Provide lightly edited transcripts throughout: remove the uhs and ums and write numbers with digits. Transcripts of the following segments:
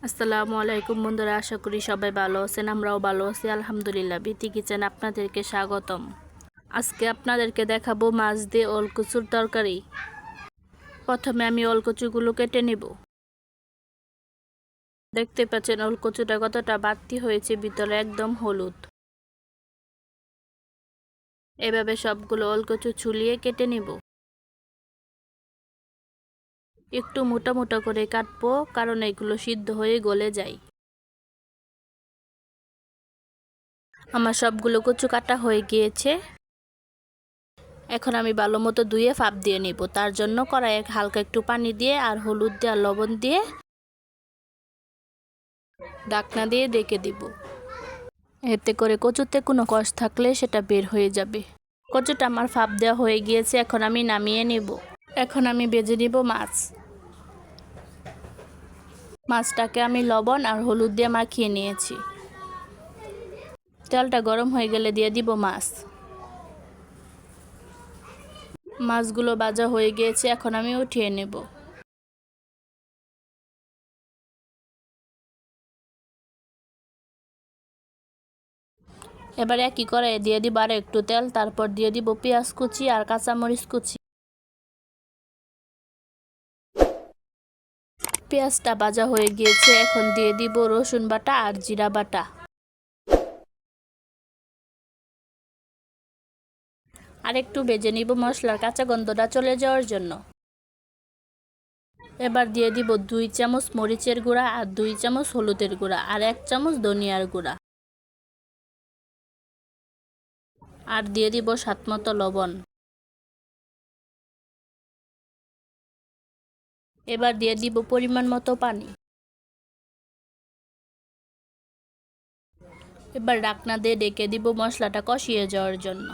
আসসালামু আলাইকুম বন্ধুরা, আশা করি সবাই ভালো আছেন। আমরাও ভালো আছি আলহামদুলিল্লাহ। বিথি কিচেন আপনাদেরকে স্বাগতম। আজকে আপনাদেরকে দেখাবো মাছ দিয়ে ওলকচুর তরকারি। প্রথমে আমি ওলকচুগুলো কেটে নেব। দেখতে পাচ্ছেন ওলকচুটা কতটা বাড়তি হয়েছে, ভিতরে একদম হলুদ। এভাবে সবগুলো ওলকচু ছুলিয়ে কেটে নেব। একটু মোটা মোটা করে কাটবো, কারণ এগুলো সিদ্ধ হয়ে গলে যায়। আমার সবগুলো কচু কাটা হয়ে গিয়েছে। এখন আমি ভালো মতো ধুয়ে ভাপ দিয়ে নিব। তার জন্য কড়াইয়ে হালকা একটু পানি দিয়ে আর হলুদ দিয়ে আর লবণ দিয়ে ঢাকনা দিয়ে ঢেকে দিব। এতে করে কচুতে কোনো কষ থাকলে সেটা বের হয়ে যাবে। কচুটা আমার ভাপ দেওয়া হয়ে গিয়েছে, এখন আমি নামিয়ে নেব। এখন আমি ভেজে নিব মাছ। মাছটাকে আমি লবণ আর হলুদ দিয়ে মাখিয়ে নিয়েছি। তেলটা গরম হয়ে গেলে দিয়ে দিব মাছ। মাছগুলো ভাজা হয়ে গিয়েছে, এখন আমি উঠিয়ে নেব। এবার একই কড়াইয়ে দিয়ে দিব আর একটু তেল, তারপর দিয়ে দিব পেঁয়াজ কুচি আর কাঁচামরিচ কুচি। পেঁয়াজটা ভাজা হয়ে গিয়েছে, এখন দিয়ে দিব রসুন বাটা আর জিরা বাটা। আর একটু ভেজে নিব মশলার কাঁচা গন্ধটা চলে যাওয়ার জন্য। এবার দিয়ে দিব 2 চামচ মরিচের গুঁড়া আর 2 চামচ হলুদের গুঁড়া আর 1 চামচ ধনিয়ার গুঁড়া। আর দিয়ে দিব স্বাদমতো লবণ। এবার দিয়ে দিব পরিমাণ মতো পানি। এবার ঢাকনা দিয়ে ঢেকে দিব মশলাটা কষিয়ে যাওয়ার জন্য।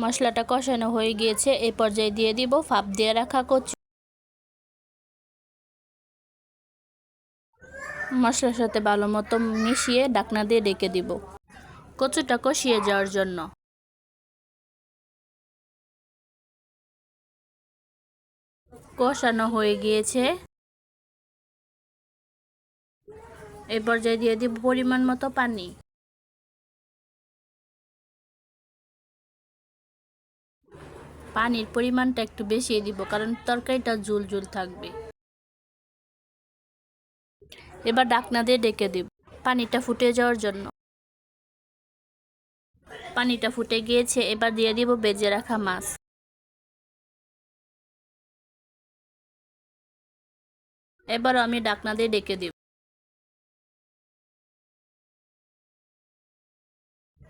মশলাটা কষানো হয়ে গিয়েছে, এই পর্যায়ে দিয়ে দিব ভাপ দিয়ে রাখা কচু। মশলার সাথে ভালো মতো মিশিয়ে ঢাকনা দিয়ে ঢেকে দিব কচুটা কষিয়ে যাওয়ার জন্য। কষানো হয়ে গিয়েছে, এই পর্যায়ে দিয়ে দিব পরিমাণ মতো পানি। পানির পরিমাণটা একটু বেশি দিব, কারণ তরকারিটা ঝোল ঝোল থাকবে। এবার ঢাকনা দিয়ে ঢেকে দিব পানিটা ফুটে যাওয়ার জন্য। পানিটা ফুটে গিয়েছে, এবার দিয়ে দিব ভেজে রাখা মাছ। এবারও আমি ঢাকনা দিয়ে ঢেকে দিব।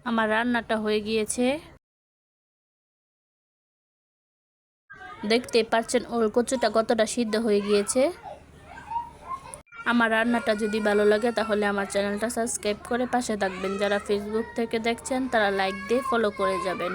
আমার রান্নাটা হয়ে গিয়েছে। দেখতে পাচ্ছেন ওলকচুটা কতটা সিদ্ধ হয়ে গিয়েছে। আমার রান্নাটা যদি ভালো লাগে তাহলে আমার চ্যানেলটা সাবস্ক্রাইব করে পাশে থাকবেন। যারা ফেসবুক থেকে দেখছেন তারা লাইক দিয়ে ফলো করে যাবেন।